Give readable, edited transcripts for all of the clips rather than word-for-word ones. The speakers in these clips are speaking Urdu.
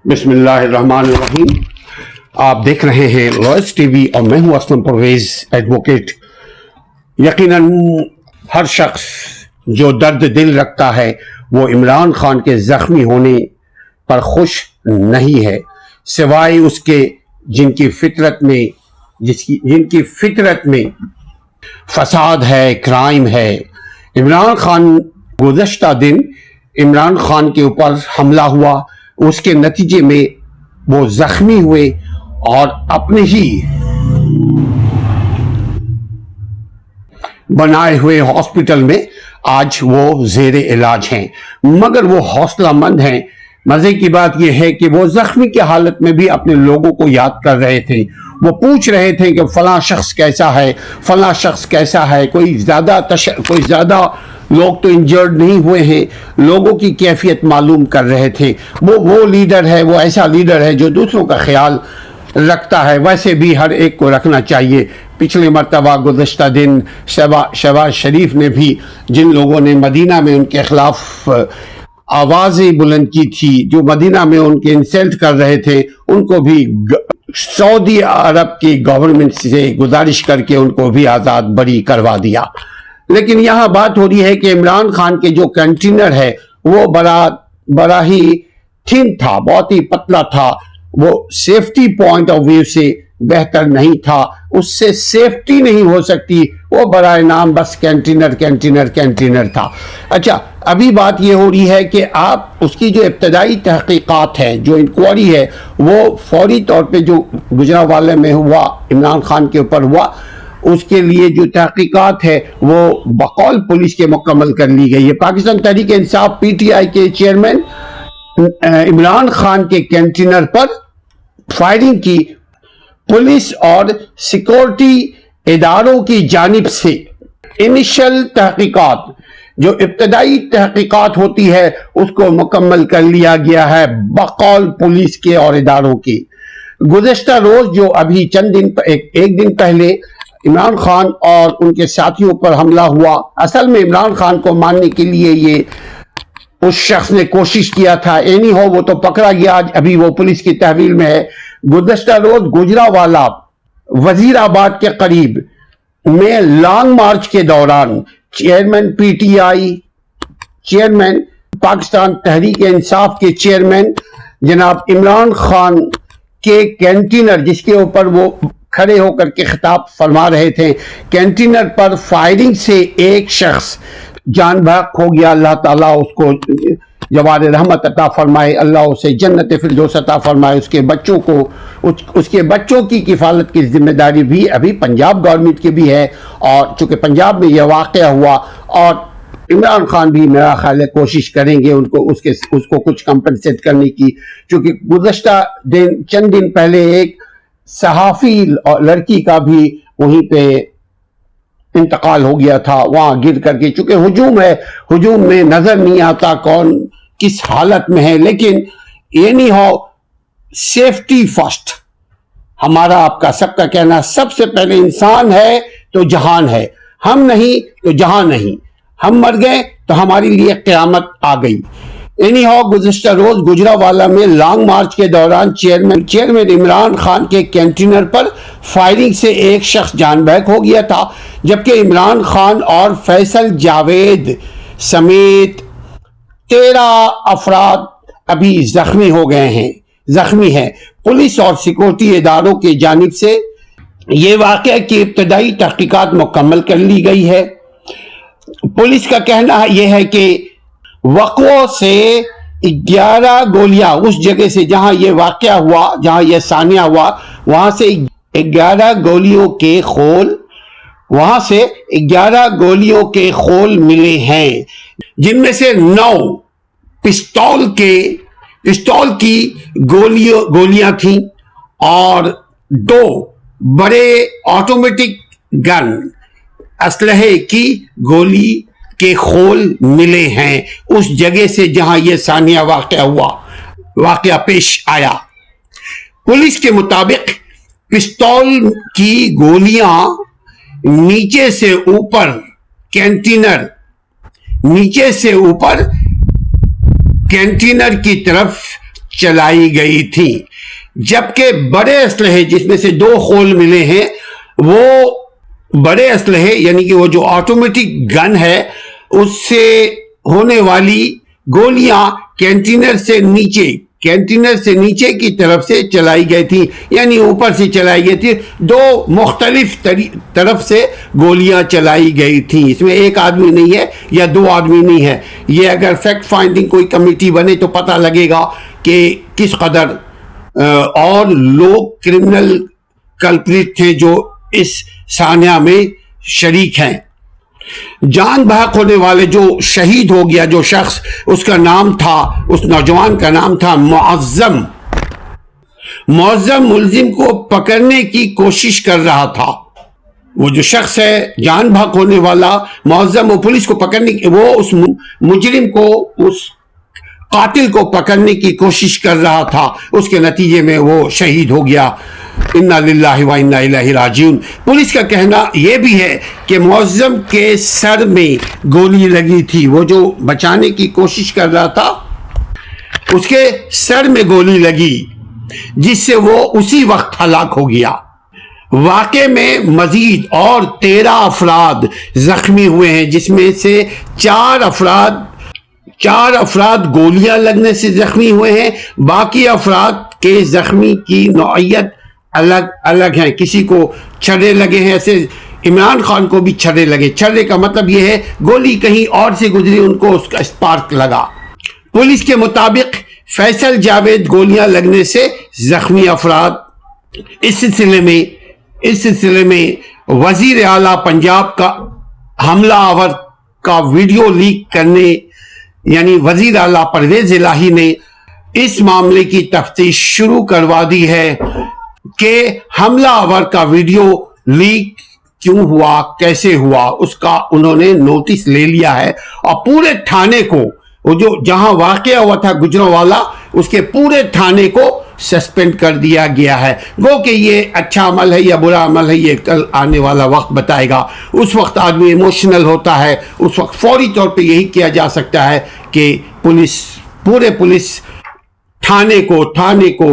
بسم اللہ الرحمن الرحیم۔ آپ دیکھ رہے ہیں لوئس ٹی وی اور میں ہوں اسلم پرویز ایڈوکیٹ۔ یقیناً ہر شخص جو درد دل رکھتا ہے وہ عمران خان کے زخمی ہونے پر خوش نہیں ہے، سوائے اس کے جن کی فطرت میں فساد ہے، کرائم ہے۔ عمران خان گزشتہ دن عمران خان کے اوپر حملہ ہوا، اس کے نتیجے میں وہ زخمی ہوئے اور اپنے ہی بنائے ہوئے ہاسپٹل میں آج وہ زیر علاج ہیں، مگر وہ حوصلہ مند ہیں۔ مزے کی بات یہ ہے کہ وہ زخمی کی حالت میں بھی اپنے لوگوں کو یاد کر رہے تھے، وہ پوچھ رہے تھے کہ فلاں شخص کیسا ہے، فلاں شخص کیسا ہے، کوئی زیادہ لوگ تو انجرڈ نہیں ہوئے ہیں، لوگوں کی کیفیت معلوم کر رہے تھے۔ وہ لیڈر ہے، وہ ایسا لیڈر ہے جو دوسروں کا خیال رکھتا ہے، ویسے بھی ہر ایک کو رکھنا چاہیے۔ پچھلے مرتبہ گزشتہ دن شہباز شریف نے بھی جن لوگوں نے مدینہ میں ان کے خلاف آوازیں بلند کی تھی، جو مدینہ میں ان کے انسلٹ کر رہے تھے، ان کو بھی سعودی عرب کی گورنمنٹ سے گزارش کر کے ان کو بھی آزاد بری کروا دیا۔ لیکن یہاں بات ہو رہی ہے کہ عمران خان کے جو کنٹینر ہے وہ بڑا ہی تھن تھا، بہت ہی پتلا تھا، وہ سیفٹی پوائنٹ آف ویو سے بہتر نہیں تھا، اس سے سیفٹی نہیں ہو سکتی، وہ برائے نام بس کنٹینر تھا۔ اچھا، ابھی بات یہ ہو رہی ہے کہ آپ اس کی جو ابتدائی تحقیقات ہے، جو انکوائری ہے، وہ فوری طور پہ جو گجرانوالے میں ہوا، عمران خان کے اوپر ہوا، اس کے لیے جو تحقیقات ہے وہ بقول پولیس کے مکمل کر لی گئی ہے۔ Pakistan Tehreek Insaf P T I کے چیئرمین عمران خان کے کنٹینر پر فائرنگ کی پولیس اور سیکورٹی اداروں کی جانب سے انیشل تحقیقات، جو ابتدائی تحقیقات ہوتی ہے، اس کو مکمل کر لیا گیا ہے بقول پولیس کے اور اداروں کی۔ گزشتہ روز جو ابھی ایک دن پہلے عمران خان اور ان کے ساتھیوں پر حملہ ہوا، اصل میں عمران خان کو مارنے کے لیے اس شخص نے کوشش کیا تھا، وہ تو پکڑا گیا، آج ابھی وہ پولیس کی تحویل میں ہے۔ گزشتہ روز گوجرانوالہ وزیر آباد کے قریب میں لانگ مارچ کے دوران chairman P T I, chairman Pakistan Tehreek Insaf کے چیئرمین جناب عمران خان کے کینٹینر، جس کے اوپر وہ کھڑے ہو کر کے خطاب فرما رہے تھے، کینٹینر پر فائرنگ سے ایک شخص جان بحق ہو گیا۔ اللہ تعالیٰ اس کو جوار رحمت عطا فرمائے، اللہ اسے جنت فردوس عطا فرمائے، اس کے بچوں کی کفالت کی ذمہ داری بھی ابھی پنجاب گورنمنٹ کی بھی ہے، اور چونکہ پنجاب میں یہ واقعہ ہوا، اور عمران خان بھی میرا خیال ہے کوشش کریں گے اس کو کچھ کمپنسیٹ کرنے کی، چونکہ گزشتہ چند دن پہلے ایک صحافی لڑکی کا بھی وہیں پہ انتقال ہو گیا تھا، وہاں گر کر کے، چونکہ ہجوم میں نظر نہیں آتا کون کس حالت میں ہے، لیکن سیفٹی فرسٹ، ہمارا آپ کا سب کا کہنا، سب سے پہلے انسان ہے تو جہان ہے، ہم نہیں تو جہان نہیں، ہم مر گئے تو ہمارے لیے قیامت آ گئی۔ گزشتہ روز گجرانوالہ میں لانگ مارچ کے دوران چیئرمین عمران خان کے کینٹینر پر فائرنگ سے ایک شخص جان بحق ہو گیا تھا، جبکہ عمران خان اور فیصل جاوید سمیت 13 افراد ابھی زخمی ہیں۔ پولیس اور سیکورٹی اداروں کی جانب سے یہ واقعہ کی ابتدائی تحقیقات مکمل کر لی گئی ہے۔ پولیس کا کہنا یہ ہے کہ وقوع سے 11 گولیاں اس جگہ سے جہاں یہ واقعہ ہوا، جہاں یہ سانحہ ہوا، وہاں سے 11 گولیوں کے خول ملے ہیں، جن میں سے 9 پستول کی گولیاں تھیں اور 2 بڑے آٹومیٹک گن اسلحے کی گولی کے خول ملے ہیں اس جگہ سے جہاں یہ سانحہ واقعہ پیش آیا۔ پولیس کے مطابق پستول کی گولیاں نیچے سے اوپر کینٹینر کی طرف چلائی گئی تھی، جبکہ بڑے اسلحے جس میں سے 2 خول ملے ہیں وہ بڑے اسلحے یعنی کہ وہ جو آٹومیٹک گن ہے اس سے ہونے والی گولیاں کینٹینر سے نیچے کی طرف سے چلائی گئی تھی، یعنی اوپر سے چلائی گئی تھی، 2 مختلف طرف سے گولیاں چلائی گئی تھی۔ اس میں ایک آدمی نہیں ہے یا 2 آدمی نہیں ہے، یہ اگر فیکٹ فائنڈنگ کوئی کمیٹی بنے تو پتہ لگے گا کہ کس قدر اور لوگ کرمنل کلپریٹ تھے جو اس سانحہ میں شریک ہیں۔ جان بحق ہونے والے جو شہید ہو گیا جو شخص، اس کا نام تھا، اس نوجوان کا نام تھا معظم ملزم کو پکڑنے کی کوشش کر رہا تھا۔ وہ جو شخص ہے جان بحق ہونے والا معظم، وہ پولیس کو پکڑنے کی، وہ اس مجرم کو، اس قاتل کو پکڑنے کی کوشش کر رہا تھا، اس کے نتیجے میں وہ شہید ہو گیا۔ انا للہ و انا الیہ راجعون۔ پولیس کا کہنا یہ بھی ہے کہ معظم کے سر میں گولی لگی تھی، وہ جو بچانے کی کوشش کر رہا تھا اس کے سر میں گولی لگی، جس سے وہ اسی وقت ہلاک ہو گیا۔ واقعے میں مزید اور 13 افراد زخمی ہوئے ہیں، جس میں سے 4 افراد گولیاں لگنے سے زخمی ہوئے ہیں، باقی افراد کے زخمی کی نوعیت الگ ہیں۔ کسی کو چھرے لگے ہیں، ایسے عمران خان کو بھی چھرے لگے۔ چھرے کا مطلب یہ ہے گولی کہیں اور سے گزری، ان کو اس کا اسپارک لگا۔ پولیس کے مطابق فیصل جاوید گولیاں لگنے سے زخمی افراد۔ اس سلسلے میں وزیر اعلیٰ پنجاب کا حملہ آور کا ویڈیو لیک کرنے، یعنی وزیر اعلیٰ پرویز الہی نے اس معاملے کی تفتیش شروع کروا دی ہے کہ حملہ آور کا ویڈیو لیک کیوں ہوا، کیسے ہوا، اس کا انہوں نے نوٹس لے لیا ہے، اور پورے تھانے کو، وہ جو جہاں واقعہ ہوا تھا گجرانوالہ، اس کے پورے تھانے کو سسپینڈ کر دیا گیا ہے۔ گو کہ یہ اچھا عمل ہے یا برا عمل ہے، یہ کل آنے والا وقت بتائے گا۔ اس وقت آدمی ایموشنل ہوتا ہے، اس وقت فوری طور پہ یہی کیا جا سکتا ہے کہ پورے پولیس تھانے کو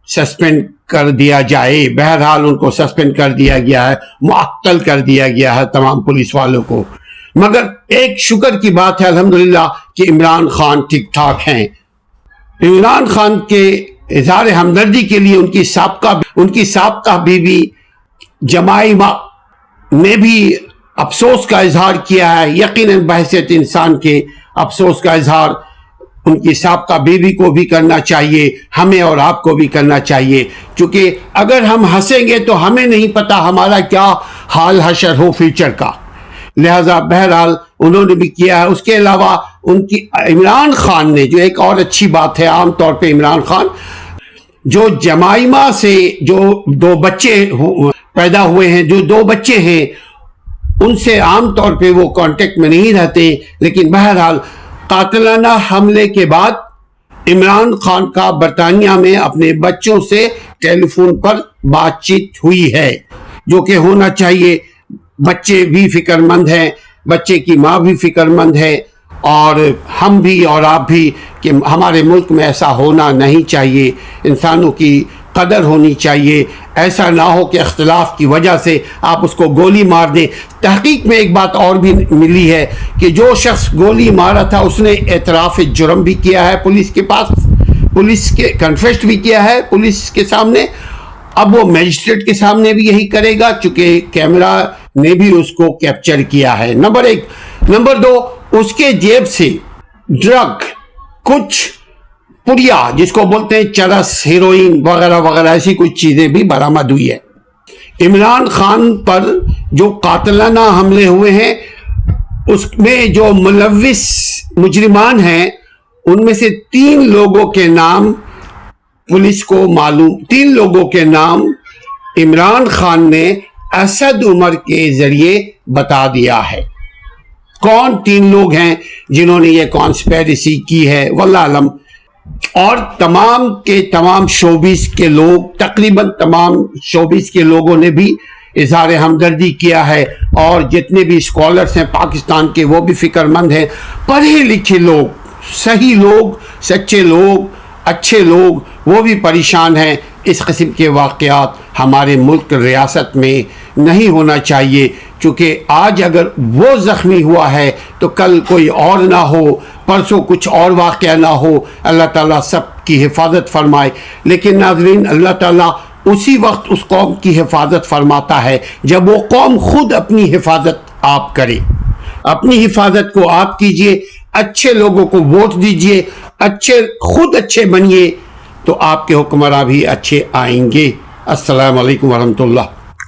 سسپینڈ کر دیا جائے۔ بہرحال ان کو سسپینڈ کر دیا گیا ہے، معطل کر دیا گیا ہے تمام پولیس والوں کو۔ مگر ایک شکر کی بات ہے الحمدللہ کہ عمران خان ٹھیک ٹھاک ہیں۔ عمران خان کے اظہار ہمدردی کے لیے ان کی سابقہ بیوی جمائمہ نے بھی افسوس کا اظہار کیا ہے۔ یقیناً بحیثیت انسان کے افسوس کا اظہار ان کی سابقہ بیوی کو بھی کرنا چاہیے، ہمیں اور آپ کو بھی کرنا چاہیے، کیونکہ اگر ہم ہنسیں گے تو ہمیں نہیں پتا ہمارا کیا حال حشر ہو فیوچر کا۔ لہذا بہرحال انہوں نے بھی کیا ہے۔ اس کے علاوہ عمران خان نے، جو ایک اور اچھی بات ہے، عام طور پہ عمران خان جو جمائمہ سے جو 2 بچے پیدا ہوئے ہیں، جو 2 بچے ہیں، ان سے عام طور پہ وہ کانٹیکٹ میں نہیں رہتے، لیکن بہرحال قاتلانہ حملے کے بعد عمران خان کا برطانیہ میں اپنے بچوں سے ٹیلی فون پر بات چیت ہوئی ہے، جو کہ ہونا چاہیے۔ بچے بھی فکر مند ہیں، بچے کی ماں بھی فکر مند ہے، اور ہم بھی اور آپ بھی، کہ ہمارے ملک میں ایسا ہونا نہیں چاہیے۔ انسانوں کی قدر ہونی چاہیے، ایسا نہ ہو کہ اختلاف کی وجہ سے آپ اس کو گولی مار دیں۔ تحقیق میں ایک بات اور بھی ملی ہے کہ جو شخص گولی مارا تھا اس نے اعتراف جرم بھی کیا ہے پولیس کے پاس، پولیس کے کنفیسٹ بھی کیا ہے پولیس کے سامنے۔ اب وہ میجسٹریٹ کے سامنے بھی یہی کرے گا، چونکہ کیمرہ نے بھی اس کو کیپچر کیا ہے۔ نمبر 1۔ نمبر 2، اس کے جیب سے ڈرگ، کچھ پڑیا جس کو بولتے ہیں چرس، ہیروئن وغیرہ وغیرہ، ایسی کچھ چیزیں بھی برآمد ہوئی ہے۔ عمران خان پر جو قاتلانہ حملے ہوئے ہیں اس میں جو ملوث مجرمان ہیں ان میں سے 3 لوگوں کے نام پولیس کو معلوم، 3 لوگوں کے نام عمران خان نے اسد عمر کے ذریعے بتا دیا ہے۔ کون 3 لوگ ہیں جنہوں نے یہ کانسپیریسی کی ہے واللہ علم، اور تمام کے تمام شوبیز کے لوگ، تقریباً تمام شوبیز کے لوگوں نے بھی اظہار ہمدردی کیا ہے، اور جتنے بھی اسکالرز ہیں پاکستان کے وہ بھی فکر مند ہیں، پڑھے لکھے لوگ، صحیح لوگ، سچے لوگ، اچھے لوگ وہ بھی پریشان ہیں. اس قسم کے واقعات ہمارے ملک ریاست میں نہیں ہونا چاہیے، چونکہ آج اگر وہ زخمی ہوا ہے تو کل کوئی اور نہ ہو، پرسوں کچھ اور واقعہ نہ ہو. اللہ تعالیٰ سب کی حفاظت فرمائے. لیکن ناظرین، اللہ تعالیٰ اسی وقت اس قوم کی حفاظت فرماتا ہے جب وہ قوم خود اپنی حفاظت آپ کرے. اپنی حفاظت کو آپ کیجئے، اچھے لوگوں کو ووٹ دیجئے، خود اچھے بنیے، تو آپ کے حکمراں بھی اچھے آئیں گے. السلام علیکم ورحمۃ اللہ.